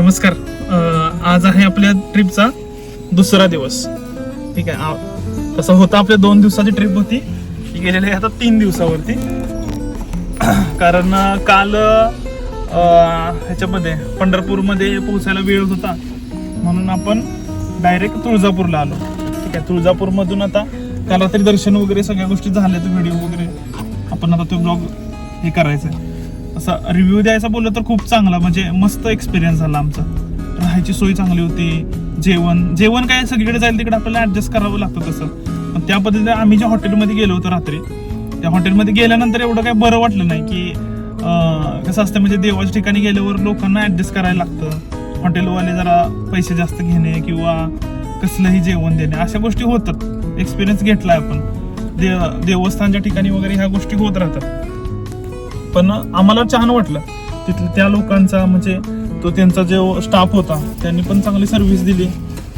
नमस्कार. आज आहे आपल्या ट्रिपचा दुसरा दिवस. ठीक आहे. तसं होतं आपल्या 2 दिवसाची ट्रिप होती, ती गेलेली आहे आता 3 दिवसावरती. कारण काल ह्याच्यामध्ये पंढरपूरमध्ये पोहोचायला वेळ होता, म्हणून आपण डायरेक्ट तुळजापूरला आलो. ठीक आहे. तुळजापूरमधून आता काल रात्री दर्शन वगैरे सगळ्या गोष्टी झाल्या, तर व्हिडिओ वगैरे आपण आता तो ब्लॉग हे करायचं आहे. असा रिव्ह्यू द्यायचा बोललं तर खूप चांगला, म्हणजे मस्त एक्सपिरियन्स झाला आमचा. राहायची सोय चांगली होती. जेवण काय सगळीकडे जाईल तिकडे आपल्याला ऍडजस्ट करावं लागतं तसं, पण त्या पद्धतीने आम्ही ज्या हॉटेलमध्ये गेलो होतो रात्री, त्या हॉटेलमध्ये गेल्यानंतर एवढं काय बरं वाटलं नाही. की कसं असतं, म्हणजे देवाच्या ठिकाणी गेल्यावर लोकांना ऍडजस्ट करायला लागतं. हॉटेलवाले जरा पैसे जास्त घेणे किंवा कसलंही जेवण देणे, अशा गोष्टी होतात. एक्सपिरियन्स घेतलाय आपण. देवस्थानच्या ठिकाणी वगैरे ह्या गोष्टी होत राहतात. पण आम्हाला छान वाटलं तिथल्या त्या लोकांचा, म्हणजे तो त्यांचा जो स्टाफ होता त्यांनी पण चांगली सर्व्हिस दिली.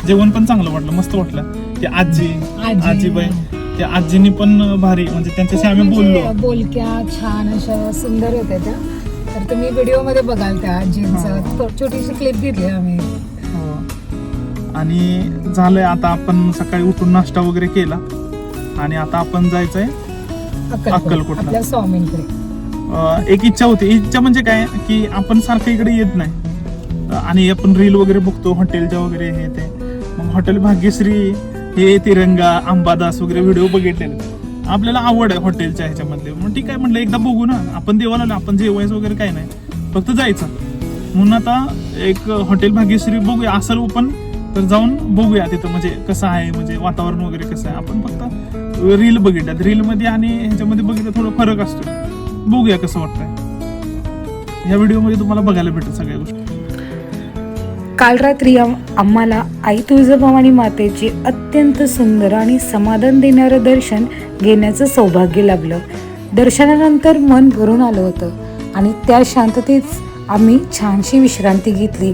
जेवण पण चांगलं वाटलं, मस्त वाटलं. ते आजीबाई, त्या आजीनी पण भारी, म्हणजे त्यांच्याशी आम्ही बोललो. बोलक्या छान अशा सुंदर होत्या त्या. तर तुम्ही व्हिडिओ मध्ये बघाल त्या आजींचं छोटीशी क्लिप घेतली आम्ही. आणि झालंय आता आपण सकाळी उठून नाश्ता वगैरे केला आणि आता आपण जायचंय अक्कलकोटला, आपल्या स्वामींकडे. एक इच्छा होती. इच्छा म्हणजे काय की आपण सारखं इकडे येत नाही आणि आपण रील वगैरे बघतो हॉटेलच्या वगैरे हे ते. मग हॉटेल भाग्यश्री, हे तिरंगा, अंबादास वगैरे व्हिडिओ बघितलेले. आपल्याला आवड आहे हॉटेलच्या ह्याच्यामधले. मग ठीक आहे म्हटलं एकदा बघू ना. आपण देवाला आपण जेवायचं वगैरे काय नाही, फक्त जायचं. म्हणून आता एक हॉटेल भाग्यश्री बघूया, असेल ओपन तर जाऊन बघूया तिथं, म्हणजे कसं आहे, म्हणजे वातावरण वगैरे कसं आहे. आपण फक्त रील बघितल्यात, रीलमध्ये आणि ह्याच्यामध्ये बघितलं थोडं फरक असतो. बघूया कसं वाटतंय. या व्हिडिओमध्ये तुम्हाला बघायला भेटेल सगळ्या गोष्टी. काल रात्री आम्हाला आई तुळजाभवानी मातेचे अत्यंत सुंदर आणि समाधान देणारं दर्शन घेण्याचं सौभाग्य लाभलं. दर्शनानंतर मन भरून आलं होतं आणि त्या शांततेत आम्ही छानशी विश्रांती घेतली.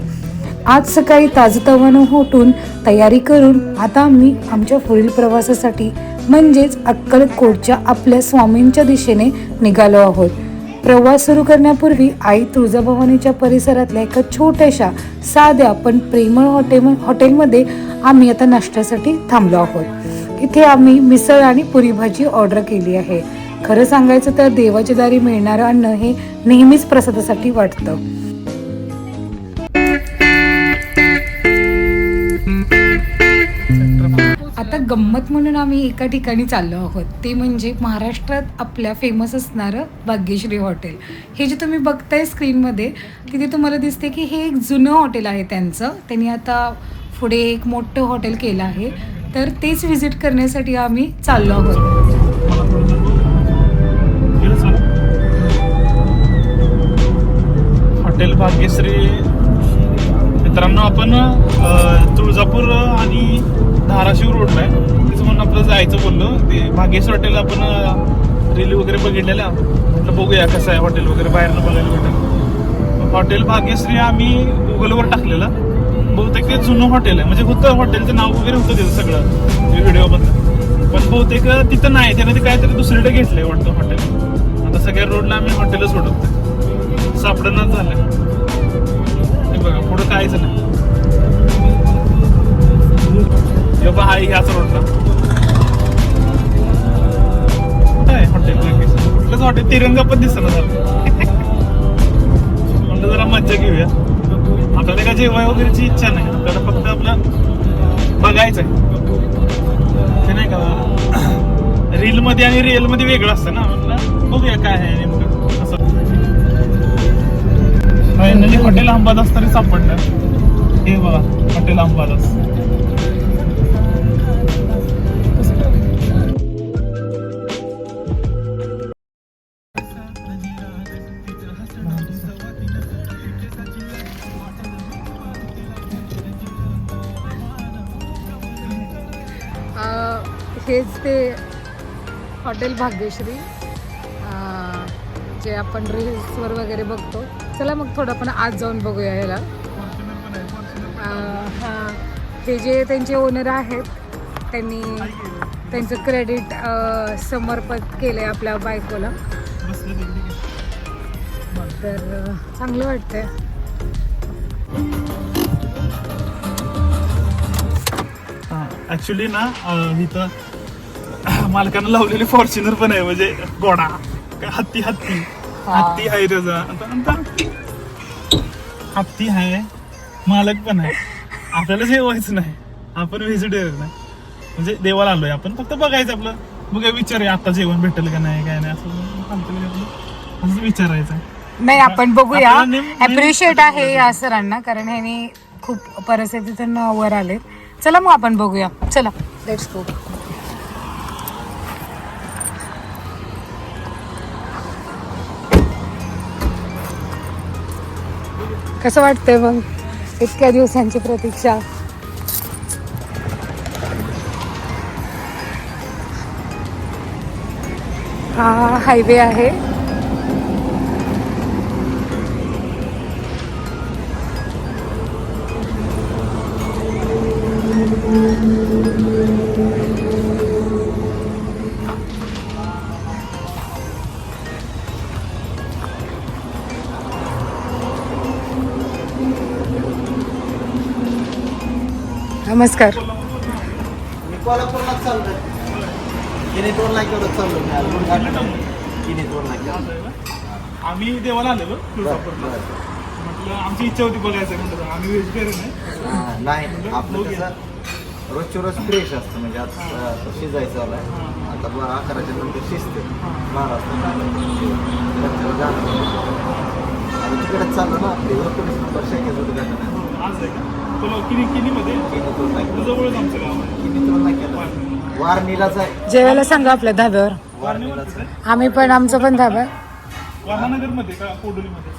आज सकाळी ताजतवानं उठून तयारी करून आता आम्ही आमच्या पुढील प्रवासासाठी म्हणजेच अक्कलकोटच्या आपल्या स्वामींच्या दिशेने निघालो आहोत. प्रवास सुरू करण्यापूर्वी आई तुळजाभवानीच्या परिसरातल्या एका छोट्याशा साध्या पण प्रेमळ हॉटेलमध्ये आम्ही आता नाश्त्यासाठी थांबलो आहोत. इथे आम्ही मिसळ आणि पुरी भाजी ऑर्डर केली आहे. खरं सांगायचं तर देवाच्या दारी मिळणारं अन्न हे नेहमीच प्रसादासाठी वाटतं. आता गंमत म्हणून आम्ही एका ठिकाणी चाललो आहोत, ते म्हणजे महाराष्ट्रात आपल्या फेमस असणारं भाग्यश्री हॉटेल. हे जे तुम्ही बघताय स्क्रीनमध्ये, तिथे तुम्हाला दिसते की हे एक जुनं हॉटेल आहे त्यांचं. त्यांनी आता पुढे एक मोठं हॉटेल केलं आहे, तर तेच व्हिजिट करण्यासाठी आम्ही चाललो आहोत. हॉटेल भाग्यश्री मित्रांनो, आपण तुळजापूर आणि धाराशिव रोडला आहे, त्याचं म्हणून आपलं जायचं बोललो. ते भाग्यश्री हॉटेल आपण रील वगैरे बघितलेल्या, म्हटलं बघूया कसं आहे हॉटेल वगैरे, बाहेरनं बघायला भेटेल. हॉटेल भाग्यश्री आम्ही गुगलवर टाकलेलं, बहुतेक ते जुनं हॉटेल आहे. म्हणजे होतं हॉटेलचं नाव वगैरे होतं त्याचं सगळं व्हिडिओमधलं, पण बहुतेक तिथं नाही, त्यानं ते काहीतरी दुसरीकडे घेतलंय वाटतं हॉटेल. आता सगळ्या रोडला आम्ही हॉटेलच ओढतो, सापडणंच झालं. बघा पुढं काहीच नाही. हा ह्याच रोडला कुठं आहे हॉटेल? कुठलंच हॉटेल, तिरंगा पण दिसत झालं. म्हणलं जरा मज्जा घेऊया. आपल्याला काय जेवाय वगैरेची इच्छा नाही, आपल्याला फक्त आपलं बघायचंय. ते नाही का रील मध्ये आणि रिअल मध्ये वेगळं असतं ना. म्हटलं बघूया काय आहे नेमकं. असं फायनली हॉटेल अंबादास तरी सापडलं. हे बघा हॉटेल अंबादास. हेच ते हॉटेल भाग्यश्री जे आपण रील्सवर वगैरे बघतो. चला मग थोडं आपण आज जाऊन बघूया याला. हां, हे जे त्यांचे ओनर आहेत त्यांनी त्यांचं क्रेडिट समर्पित केलं आहे आपल्या बायकोला. तर चांगलं वाटतंय. ऍक्च्युली ना इथं मालकानं लावलेली फॉर्च्युनर पण आहे, म्हणजे घोडा काय हत्ती आहे त्याचा. आता हत्ती आहे, मालक पण आहे. आपल्याला जेवायचं नाही, आपण व्हेजिटेरियन नाही, म्हणजे देवाला आलोय आपण, फक्त बघायचं आपलं. मग विचार आता जेवण भेटेल का नाही काय नाही असं विचारायचं. नाही आपण बघूया. आपल्याला नेम- अप्रिशिएट आहे या सरांना, कारण ह्यानी खूप परिस्थितीतून वर आले. चला मग आपण बघूया. चला लेट्स गो. कसं वाटतंय मग इतक्या दिवसांची प्रतीक्षा? हा हायवे आहे. नमस्कार. मी कोल्हापूरला चाललोय. तिने 2 लाख एवढं चाललो. तिने 2 लाख. आम्ही देवाला आलो तुळजापूरला. म्हटलं आमची इच्छा होती बघायचं, म्हटलं आम्ही व्हेजिटेरियन आहे. नाही आपलं कसं रोजची रोज फ्रेश असतं, म्हणजे आज शिजायचं आलाय. आता 11च्या नंतर शिजते. 12 वाजता तिकडेच चाललो ना. आपली 19 नंबर शाखेचं उद्घाटन आहे. आज आहे का? किनीमध्ये तिने 2 लाख. जवळच आमचं गाव आहे. तिने 2 लाख केलं. वारणीलाच आहे. जेवायला सांगा आपल्या धाब्यावर. वारणीलाच आहे. आम्ही पण आमचं पण धाबा. वारणानगरमध्ये का कोडोलीमध्ये?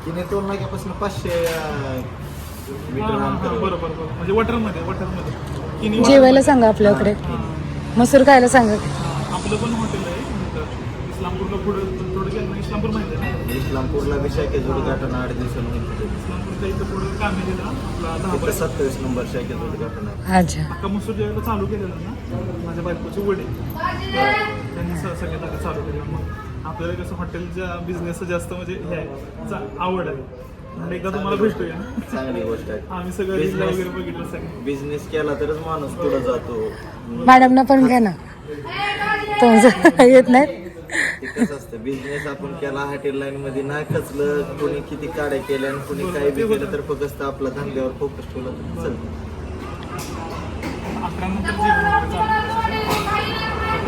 तिने 2 लाखापासून 500 मीटर अंतर. बरोबर, म्हणजे वॉटरमध्ये किनी जेवायला सांगा आपल्याकडे. मसूर खायला सांगा. आपलं पण हॉटेल आहे इस्लामपूरला. पुढे थोडं गेलं ना, इस्लामपूर माहिती आहे ना? इस्लामपूरला शाखेचं उद्घाटन 8 दिवसांनी. इस्लामपूरच्या इथं पुढे कामेरीला आपला तिथं धाबा 27 नंबर शाखेचं उद्घाटन आहे. अच्छा. अख्खा मसूर जेवायला चालू केलेलं ना, माझ्या बायकोचे वडील त्यांनी सगळ्यात आधी चालू केलं. मग आपल्याला कसं हॉटेलच्या बिझनेस जास्त म्हणजे हे आहे, आवड आहे. आणि एकदा तुम्हाला भेटूया. चांगली गोष्ट आहे. आम्ही सगळं रीलला वगैरे बघितलं सगळं. बिझनेस केला तरच माणूस पुढे जातो. मॅडमना पण घ्या ना, तुमचं येत नाही. ते कसं असतं, बिझनेस आपण केला हॉटेल लाईन मध्ये नाही खचलं, कोणी किती काड्या केल्या आणि कोणी काय बी केलं तर फक्त आपला धंद्यावर फोकस ठेवला तर चालतं. 11 नंतर जेवण वगैरे चालू.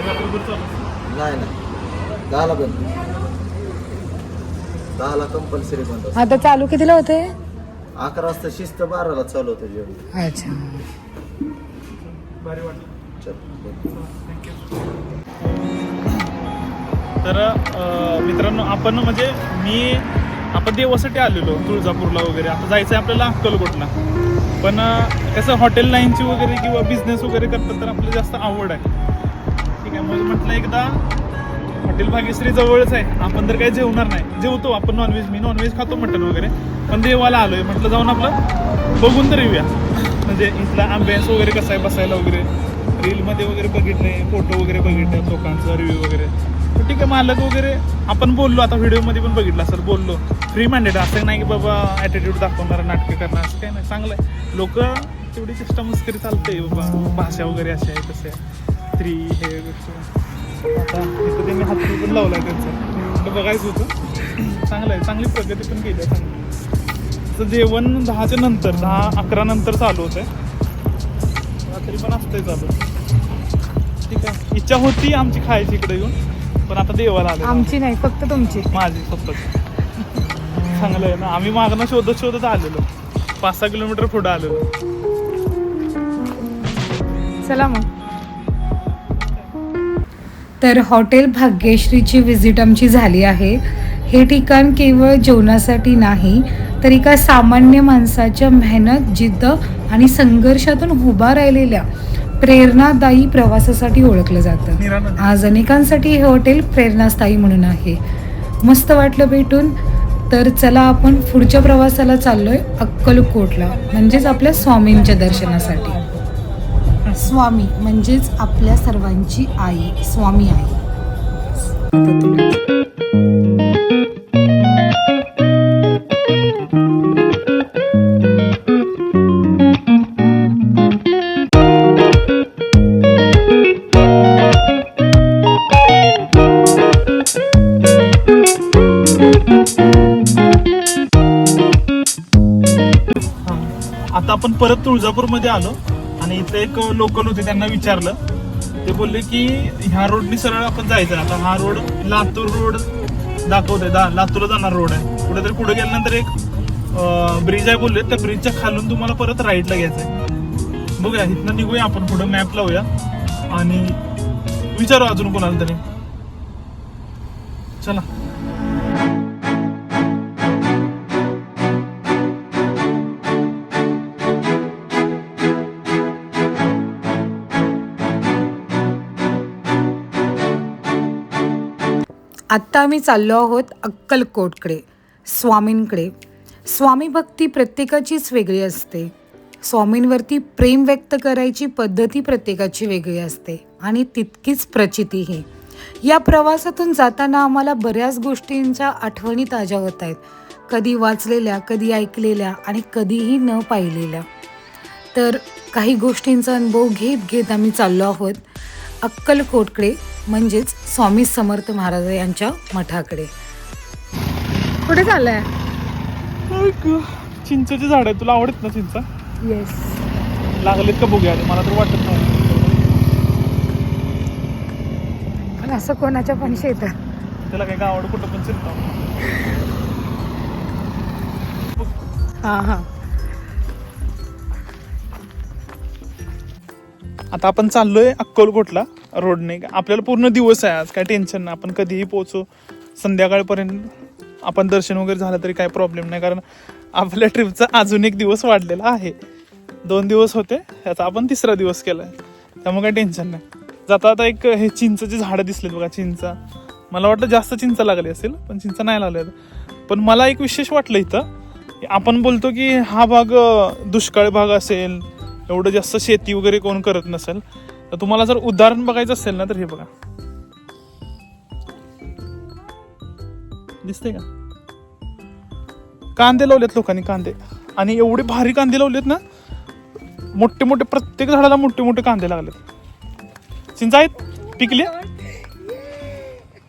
रात्रभर चालू. नाही ना 10ला बंद. 10ला कंपल्सरी बंद असतं. आता चालू कितीला होते? 11 वाजता शिस्त, 12ला चालू होतं जेवण. अच्छा. भारी वाटलं. चल. तर मित्रांनो, आपण म्हणजे आपण देवासाठी आलेलो तुळजापूरला वगैरे. आता जायचं आहे आपल्याला अक्कलकोटला. पण कसं हॉटेल लाईनची वगैरे किंवा बिझनेस वगैरे करतात तर आपल्याला जास्त आवड आहे. ठीक आहे, मग म्हटलं एकदा हॉटेल भाग्यश्री जवळच आहे, आपण तर काही जेवणार नाही. जेवतो आपण नॉनव्हेज, मी नॉनव्हेज खातो, मटन वगैरे. पण देवाला आलोय म्हटलं जाऊन आपलं बघून तर येऊया. म्हणजे इथला अँबियन्स वगैरे कसं आहे बसायला वगैरे. रीलमध्ये वगैरे बघितले, फोटो वगैरे बघितले, लोकांचा रिव्ह्यू वगैरे. तर ठीक आहे, मालक वगैरे आपण बोललो, आता व्हिडिओमध्ये पण बघितला सर, बोललो फ्री माइंडेड. असं नाही की बाबा ॲटिट्यूड दाखवणार, नाटकं करणार, असं काही नाही. चांगलं आहे. लोक तेवढी चेष्टा मस्करी चालते बाबा, भाषा वगैरे अशी आहे तसे स्त्री हे आता इथं त्यांनी हातरी पण लावला आहे त्यांचं. बघायचं होतं. चांगलं आहे, चांगली प्रगती पण केली आहे चांगली. तर जेवण 10च्या नंतर, 10-11 नंतर चालू होत आहे. रात्री पण असतंय चालू. ठीक आहे, इच्छा होती आमची खायची इकडे येऊन, पण आता देवाला आलो. आमची नाही, फक्त तुमची. माझी स्वतःची. चांगलं आहे ना. आम्ही मागणं शोधत आलेलो, 5-6 किलोमीटर पुढे आलेलो. चला मग. तर हॉटेल भाग्यश्रीची व्हिजिट आमची झाली आहे. हे ठिकाण केवळ जेवणासाठी नाही, तर एका सामान्य माणसाच्या मेहनत, जिद्द आणि संघर्षातून उभा राहिलेल्या प्रेरणादायी प्रवासासाठी ओळखलं जातं. आज अनेकांसाठी हे हॉटेल प्रेरणास्थायी म्हणून आहे. मस्त वाटलं भेटून. तर चला आपण पुढच्या प्रवासाला चाललोय अक्कलकोटला, म्हणजेच आपल्या स्वामींच्या दर्शनासाठी. स्वामी म्हणजेच आपल्या सर्वांची आई, स्वामी आई. आता आपण परत तुळजापूरमध्ये आलो आणि इथे एक लोकल होते, त्यांना विचारलं. ते बोलले की ह्या रोडनी सरळ आपण जायचं. आता हा रोड लातूर रोड दाखवतोय, लातूरला जाणार रोड आहे. कुठेतरी पुढे गेल्यानंतर एक ब्रिज आहे बोलले, त्या ब्रिजच्या खालून तुम्हाला परत राईटला घ्यायचं आहे. बघूया, इथनं निघूया आपण, पुढे मॅप लावूया आणि विचारू अजून कोणाला तरी. चला. आत्ता आम्ही चाललो आहोत अक्कलकोटकडे, स्वामींकडे. स्वामी भक्ती प्रत्येकाचीच वेगळी असते. स्वामींवरती प्रेम व्यक्त करायची पद्धती प्रत्येकाची वेगळी असते आणि तितकीच प्रचितीही. या प्रवासातून जाताना आम्हाला बऱ्याच गोष्टींच्या आठवणी ताज्या होत आहेत, कधी वाचलेल्या, कधी ऐकलेल्या आणि कधीही न पाहिलेल्या. तर काही गोष्टींचा अनुभव घेत घेत आम्ही चाललो आहोत अक्कलकोटकडे, म्हणजेच स्वामी समर्थ महाराज यांच्या मठाकडे. कुठे चाललंय? चिंचेचे झाड आहे, तुला आवडत ना चिंचा? येस. लागलेत का बघूया, मला तर वाटत नाही. पण असं कोणाच्या पण शेतात त्याला काय गावड कुठं पण चिरतो. हा हा. आता आपण चाललोय अक्कलकोटला रोडने. आपल्याला पूर्ण दिवस आहे आज, काय टेन्शन नाही. आपण कधीही पोहोचू, संध्याकाळपर्यंत आपण दर्शन वगैरे झालं तरी काय प्रॉब्लेम नाही, कारण आपल्या ट्रिपचा अजून एक दिवस वाढलेला आहे. 2 दिवस होते, याचा आपण 3रा दिवस केलाय, त्यामुळे काही टेन्शन नाही. जाता आता एक हे चिंचचे झाडं दिसलेत बघा, चिंचा. मला वाटतं जास्त चिंचा लागली असेल, पण चिंचा नाही लागल्या. पण मला एक विशेष वाटलं इथं, आपण बोलतो की हा भाग दुष्काळ भाग असेल, एवढं जास्त शेती वगैरे कोण करत नसेल. तर तुम्हाला जर उदाहरण बघायचं असेल ना, तर हे बघा, दिसतंय का? कांदे लावलेत लोकांनी, कांदे. आणि एवढे भारी कांदे लावलेत ना, मोठे मोठे, प्रत्येक झाडाला मोठे मोठे कांदे लागलेत. चिंचा आहेत? पिकली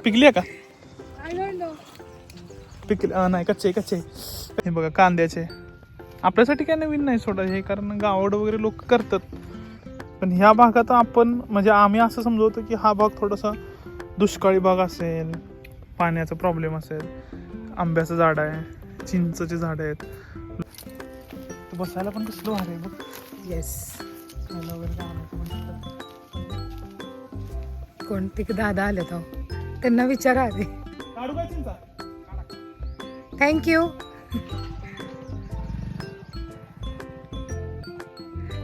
पिकली आहे का? पिकली नाही, कच्चे कच्चे. हे बघा कांद्याचे. आपल्यासाठी काय नवीन नाही सोडा हे, कारण गावड वगैरे लोक करतात. पण ह्या भागात आपण, म्हणजे आम्ही असं समजवतो की हा भाग थोडासा दुष्काळी भाग असेल, पाण्याचा प्रॉब्लेम असेल. आंब्याचं झाड आहे, चिंचचे झाड आहेत, बसायला पण कसलं भारी आहे बघ. येस. वगैरे कोणते दादा आले तो, त्यांना विचारा आधी. काढू काय चिंचा? थँक्यू.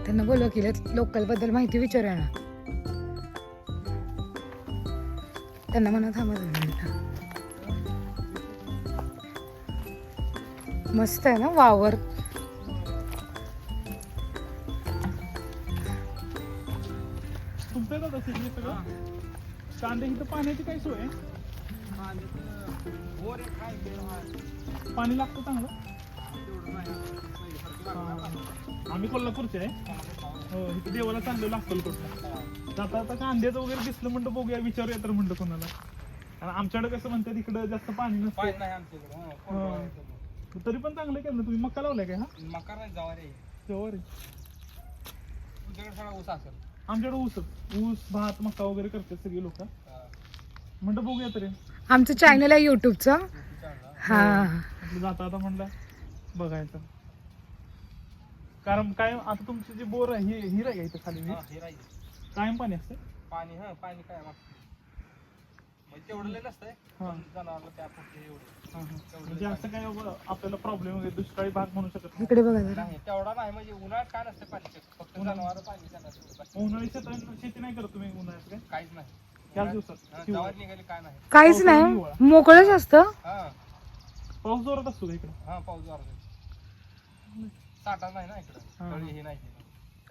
त्यांना बोलव की लोकल बद्दल माहिती विचारा ना. त्यांना म्हणा थांबा 2 मिनिटं. मस्त आहे ना वावर. तुमचं का तसं हे सगळं? कांदे इथं पाण्याची काय सोय आहे? पाणी लागतं चांगलं? आम्ही कोल्हापूरचे आहे. हो, इथे देवाला चांगलं लागतं कुठलं. आता कांद्याचं वगैरे दिसलं म्हणतं बघूया, विचारूया तर म्हणतं कोणाला. कारण आमच्याकडे कसं म्हणतात, इकडं जास्त पाणी नसतं. तरी पण चांगलं केलं. तुम्ही मका लावलाय काय? हा, मका नाही, जवार आहे. जवार आहे. तुमच्याकडे सगळा ऊस असेल? आमच्याकडे ऊस भात मका वगैरे करतात सगळी लोक. म्हणलं बघूया तरी. आमचं चॅनल आहे युट्यूबचं. हा, जाता आता म्हणलं बघायचं. कारण काय आता तुमची जी बोर आहे ही हिरा आहे इथं खाली, कायम पाणी असतं. पाणी पाणी काय म्हणजे तेवढं लय नसतंय, जनावरला त्या पुढे एवढं. म्हणजे असं काय आपल्याला प्रॉब्लेम वगैरे दुष्काळी भाग म्हणू शकत नाही. इकडे बघा जरा. नाही, तेवढा नाही. म्हणजे उन्हाळ्यात काय नसतं पाणी, फक्त जनावर पाणी देणार. उन्हाळी शेती नाही करत तुम्ही उन्हाळ्यात काय? काहीच नाही. त्याच दिवसात जवार निघाली काय नाही. काहीच नाही, मोकळंच असतं. पाऊस जोरात असतो का इकडे? हा, पाऊस जोरात. साठा नाही ना इकडं, तळी हे नाही.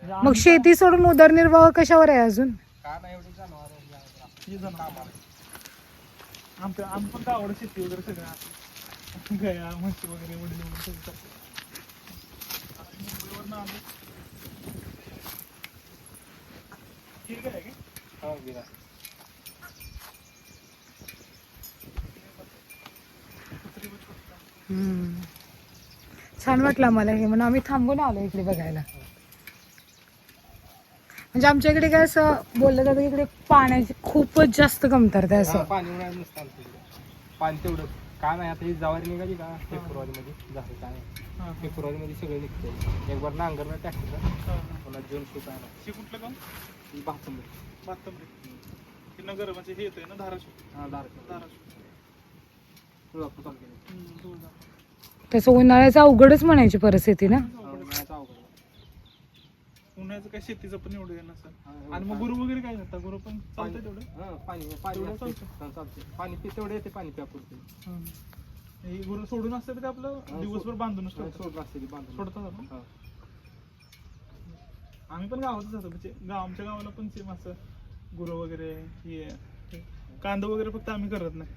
म्हणजे मग शेती सोडून उदरनिर्वाह कशावर आहे अजून? काय नाही, एवढी जनावर आम्ही पण गावाकडे शेती वगैरे सगळं गया म्हशी वगैरे वडील वगैरे सगळं करतो. मुंबईवरनं आलो. ठीक आहे की? हो, गिरा. छान छान वाटलं आम्हाला हे, म्हणून आम्ही थांबून आलो इकडे बघायला. म्हणजे आमच्या इकडे काय असं बोललं जातं, इकडे पाण्याची खूपच जास्त कमतरता आहे असं. पाणी उन्हाळ्यात नसतं आमच्या इकडे. पाणी तेवढं काय नाही. आता ही जवारी निघाली का फेब्रुवारीमध्ये झालं काय नाही. फेब्रुवारीमध्ये सगळं निघतं. एक बार नांगरला ट्रॅक्टरला, पुन्हा जून सुद्धा आला. हे कुठलं काम? बाथरूम हे नगर म्हणजे हे येतंय ना धाराशिव. हा धाराशिव तुळजापूर तालुक्यात. तसं उन्हाळ्याचं अवघडच म्हणायची परिस्थिती ना. उन्हाळ्याचा अवघड. उन्हाळ्याचं काय शेतीचं पण एवढं हे नसेल. आणि मग गुरु वगैरे काय करता? गुरु पण चालतंय तेवढं? पाणी तेवढं असते. चालतं? चालते. पाणी तेवढे येते, पाणी प्यापुरते. हे गुरु सोडून असते तर आपलं दिवसभर बांधूनच ठेवतात. सोडलं असते बांधून. सोडतात आपण. आम्ही पण गावातच जातो, म्हणजे आमच्या गावाला पण सेम असं गुरु वगैरे हे कांदा वगैरे फक्त आम्ही करत नाही.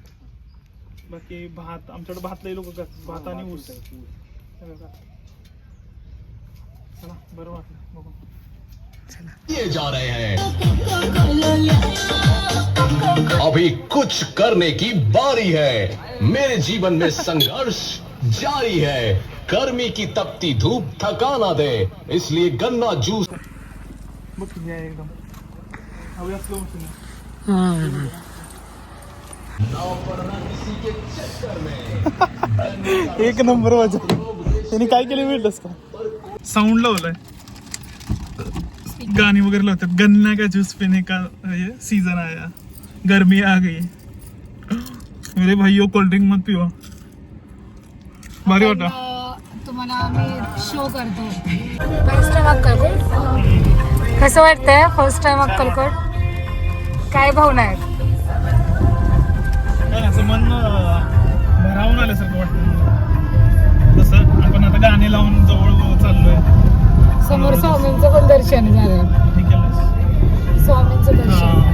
बाकी भात आमच्याकडे भातलाही लोक करतात. भात आणि ऊस सगळं करतात. चला बरं वाटलं बघू. ये जा रहे हैं अभी कुछ करने की बारी है. मेरे जीवन में संघर्ष जारी है. गर्मी की तपती धूप थका ना दे, इसलिए गन्ना जूस. बघ किती आहे एकदम हवी असलं मशीन. एक नंबर वाजव. त्यांनी काय केलं भेटलंस का? साऊंड लावलाय, गाणी वगैरे लावतात. गन्ना का ज्यूस पीने का ये सीजन आया, गर्मी आ गई, मेरे भाइयों कोल्ड ड्रिंक मत पिओ. भारी वाटा. तुम्हाला आम्ही शो करतो. फर्स्ट टाइम अक्कलकोट कसं वाटतंय? फर्स्ट टाइम अक्कलकोट काय भावना आहेत? काय असं मन भरावून आल्यासारखं वाटतं. तसं आपण आता गाणी लावून जवळ चाललोय. समोर स्वामींचं पण दर्शन झालं. हे केलंस? स्वामींचं दर्शन.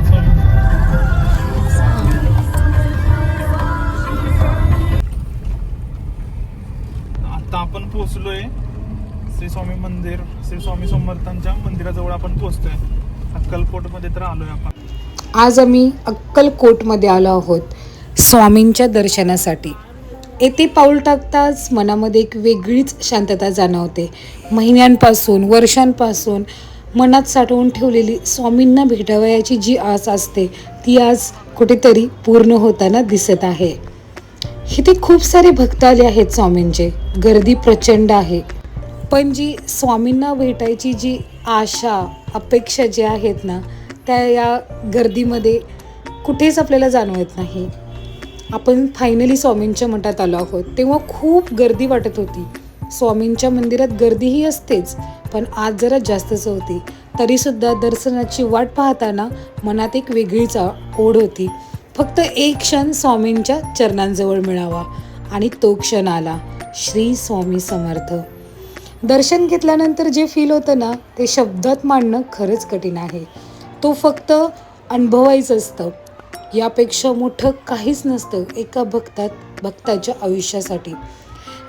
आता आपण पोहोचलोय श्री स्वामी मंदिर, श्री स्वामी समर्थांच्या मंदिराजवळ आपण पोहोचतोय. अक्कलकोटमध्ये तर आलोय आपण. आज आम्ही अक्कलकोटमध्ये आलो आहोत स्वामींच्या दर्शनासाठी. येथे पाऊल टाकताच मनामध्ये एक वेगळीच शांतता जाणवते. महिन्यांपासून वर्षांपासून मनात साठवून ठेवलेली स्वामींना भेटावयाची जी आस असते ती आज कुठेतरी पूर्ण होताना दिसत आहे. इथे खूप सारे भक्त आले आहेत स्वामींचे. गर्दी प्रचंड आहे, पण जी स्वामींना भेटायची जी आशा अपेक्षा जे आहेत ना त्या या गर्दीमध्ये कुठेच आपल्याला जाणवत नाही. आपण फायनली स्वामींच्या मठात आलो आहोत. तेव्हा खूप गर्दी वाटत होती. स्वामींच्या मंदिरात गर्दीही असतेच, पण आज जरा जास्तच होती. तरीसुद्धा दर्शनाची वाट पाहताना मनात एक वेगळीच ओढ होती. फक्त एक क्षण स्वामींच्या चरणांजवळ मिळावा, आणि तो क्षण आला. श्री स्वामी समर्थ. दर्शन घेतल्यानंतर जे फील होतं ना ते शब्दात मांडणं खरंच कठीण आहे. तो फक्त अनुभवायचं असतं. यापेक्षा मोठं काहीच नसतं एका भक्ताच्या आयुष्यासाठी.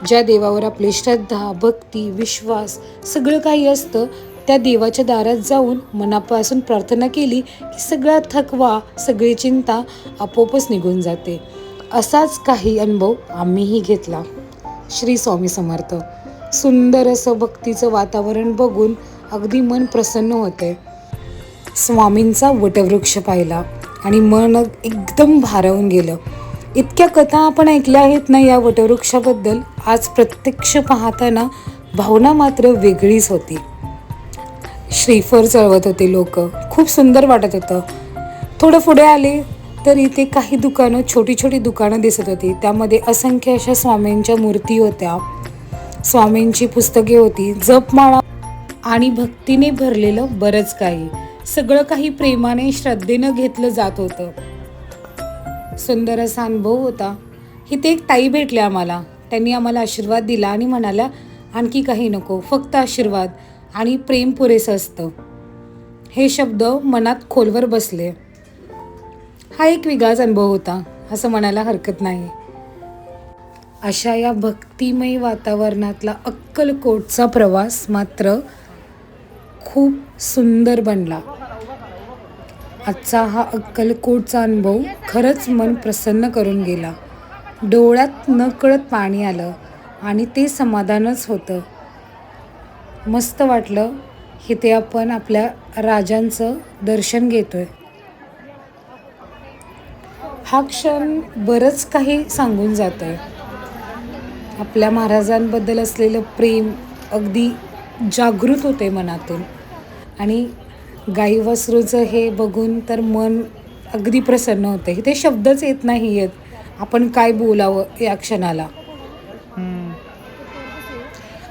ज्या देवावर आपली श्रद्धा, भक्ती, विश्वास सगळं काही असतं त्या देवाच्या दारात जाऊन मनापासून प्रार्थना केली की सगळा थकवा, सगळी चिंता आपोआपच निघून जाते. असाच काही अनुभव आम्हीही घेतला. श्री स्वामी समर्थ. सुंदर असं भक्तीचं वातावरण बघून अगदी मन प्रसन्न होते. स्वामींचा वटवृक्ष पाहिला आणि मन एकदम भारावून गेलं. इतक्या कथा आपण ऐकल्या आहेत ना या वटवृक्षाबद्दल. आज प्रत्यक्ष पाहताना भावना मात्र वेगळीच होती. श्रीफळ चळवत होते लोक. खूप सुंदर वाटत होतं. थोडं पुढे आले तर इथे काही दुकानं, छोटी छोटी दुकानं दिसत होती. त्यामध्ये असंख्य अशा स्वामींच्या मूर्ती होत्या, स्वामींची पुस्तके होती, जपमाळा आणि भक्तीने भरलेलं बरंच काही. सगळं काही प्रेमाने, श्रद्धेनं घेतलं जात होतं. सुंदर असा अनुभव होता. इथे एक ताई भेटल्या आम्हाला. त्यांनी आम्हाला आशीर्वाद दिला आणि म्हणाल्या आणखी काही नको, फक्त आशीर्वाद आणि प्रेम पुरेसं असतं. हे शब्द मनात खोलवर बसले. हा एक वेगळाच अनुभव होता असं म्हणायला हरकत नाही. अशा या भक्तिमय वातावरणातला अक्कलकोटचा प्रवास मात्र खूप सुंदर बनला. आजचा हा अक्कलकोटचा अनुभव खरंच मन प्रसन्न करून गेला. डोळ्यात नकळत पाणी आलं. आणि ते समाधानच होतं. मस्त वाटलं. इथे आपण आपल्या राजांचं दर्शन घेतोय. हा क्षण बरंच काही सांगून जात आहे. आपल्या महाराजांबद्दल असलेलं प्रेम अगदी जागृत होते मनातून. आणि गाई वासरूचं हे बघून तर मन अगदी प्रसन्न होते. इथे शब्दच येत नाही आहेत आपण काय बोलावं या क्षणाला.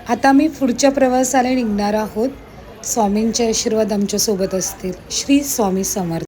आता मी पुढच्या प्रवासाला निघणार आहोत. स्वामींचे आशीर्वाद आमच्यासोबत असतील. श्री स्वामी समर्थ.